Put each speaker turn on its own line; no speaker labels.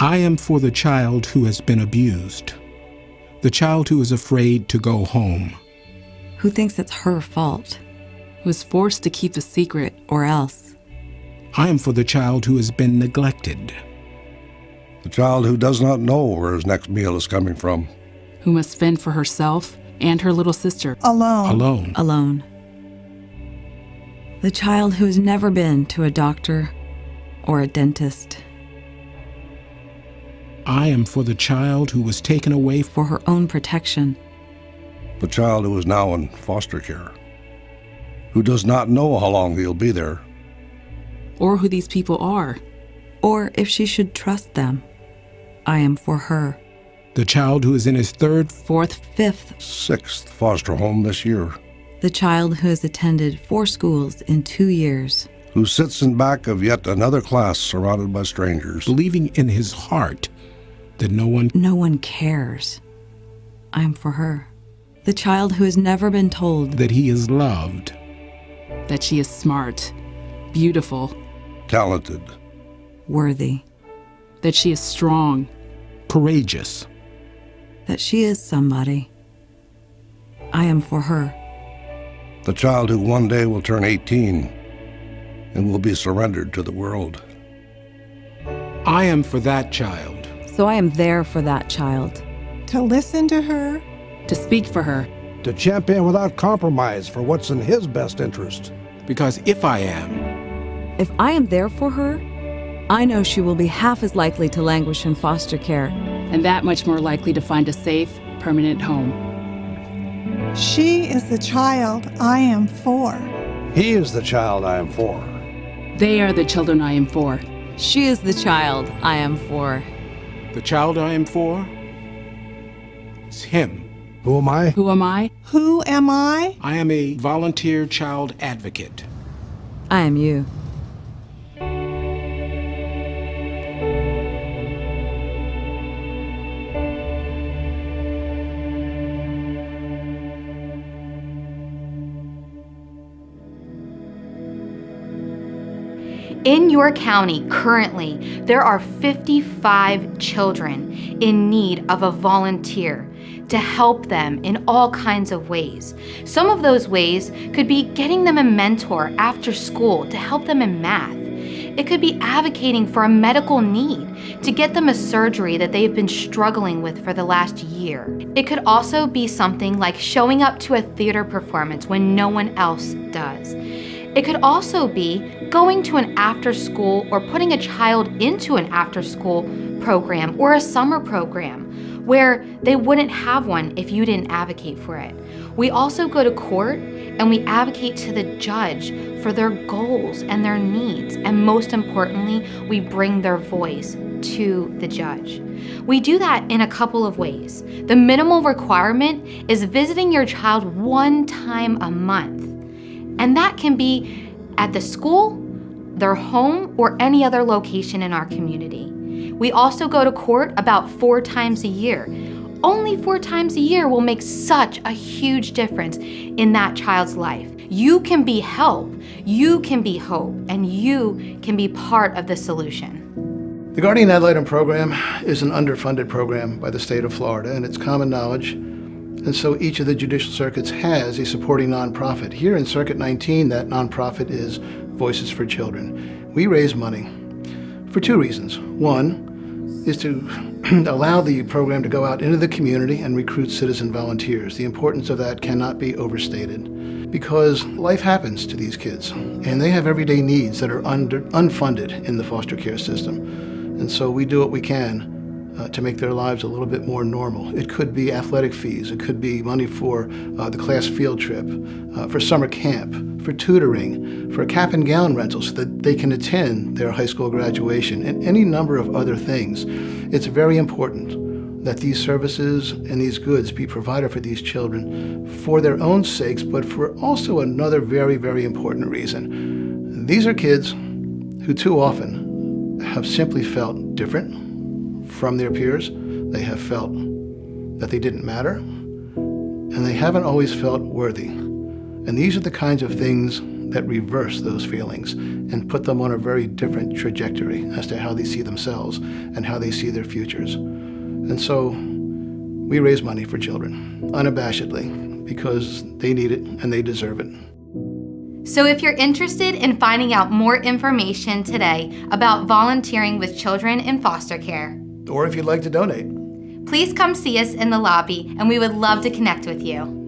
I am for the child who has been abused, the child who is afraid to go home,
who thinks it's her fault,
who is forced to keep a secret or else.
I am for the child who has been neglected,
the child who does not know where his next meal is coming from,
who must fend for herself and her little sister.
Alone. The child who has never been to a doctor or a dentist.
I am for the child who was taken away
for her own protection.
the child who is now in foster care, who does not know how long he'll be there,
or who these people are,
or if she should trust them. I am for her.
the child who is in his third,
fourth, fifth,
sixth foster home this year,
the child who has attended 4 schools in 2 years,
who sits in back of yet another class surrounded by strangers,
believing in his heart that no one
cares. I am for her. The child who has never been told
that he is loved,
that she is smart, beautiful,
talented,
worthy,
that she is strong,
courageous,
that she is somebody. I am for her.
the child who one day will turn 18 and will be surrendered to the world.
I am for that child.
So I am there for that child.
To listen to her,
to speak for her,
to champion without compromise for what's in his best interest.
Because if I am
there for her, I know she will be half as likely to languish in foster care.
and that much more likely to find a safe, permanent home.
she is the child I am for.
He is the child I am for.
They are the children I am for.
She is the child I am for.
the child I am for is him.
Who am I?
Who am I?
Who am I?
I am a volunteer child advocate.
I am you.
In your county, currently, there are 55 children in need of a volunteer to help them in all kinds of ways. Some of those ways could be getting them a mentor after school to help them in math. It could be advocating for a medical need to get them a surgery that they've been struggling with for the last year. It could also be something like showing up to a theater performance when no one else does. It could also be going to an after-school or putting a child into an after-school program or a summer program where they wouldn't have one if you didn't advocate for it. We also go to court and we advocate to the judge for their goals and their needs, and most importantly, we bring their voice to the judge. We do that in a couple of ways. The minimal requirement is visiting your child 1 time a month. And that can be at the school, their home, or any other location in our community. We also go to court about 4 times a year. Only 4 times a year will make such a huge difference in that child's life. You can be help, you can be hope, and you can be part of the solution.
The Guardian Ad Litem program is an underfunded program by the state of Florida, and it's common knowledge. And so each of the judicial circuits has a supporting nonprofit. Here in Circuit 19, that nonprofit is Voices for Children. We raise money for 2 reasons. One is to allow the program to go out into the community and recruit citizen volunteers. The importance of that cannot be overstated because life happens to these kids and they have everyday needs that are unfunded in the foster care system. And so we do what we can to make their lives a little bit more normal. It could be athletic fees, it could be money for the class field trip, for summer camp, for tutoring, for cap and gown rentals so that they can attend their high school graduation, and any number of other things. It's very important that these services and these goods be provided for these children for their own sakes, but for also another very, very important reason. These are kids who too often have simply felt different from their peers. They have felt that they didn't matter, and they haven't always felt worthy. And these are the kinds of things that reverse those feelings and put them on a very different trajectory as to how they see themselves and how they see their futures. And so we raise money for children, unabashedly, because they need it and they deserve it.
So if you're interested in finding out more information today about volunteering with children in foster care,
Or if you'd like to donate,
please come see us in the lobby and we would love to connect with you.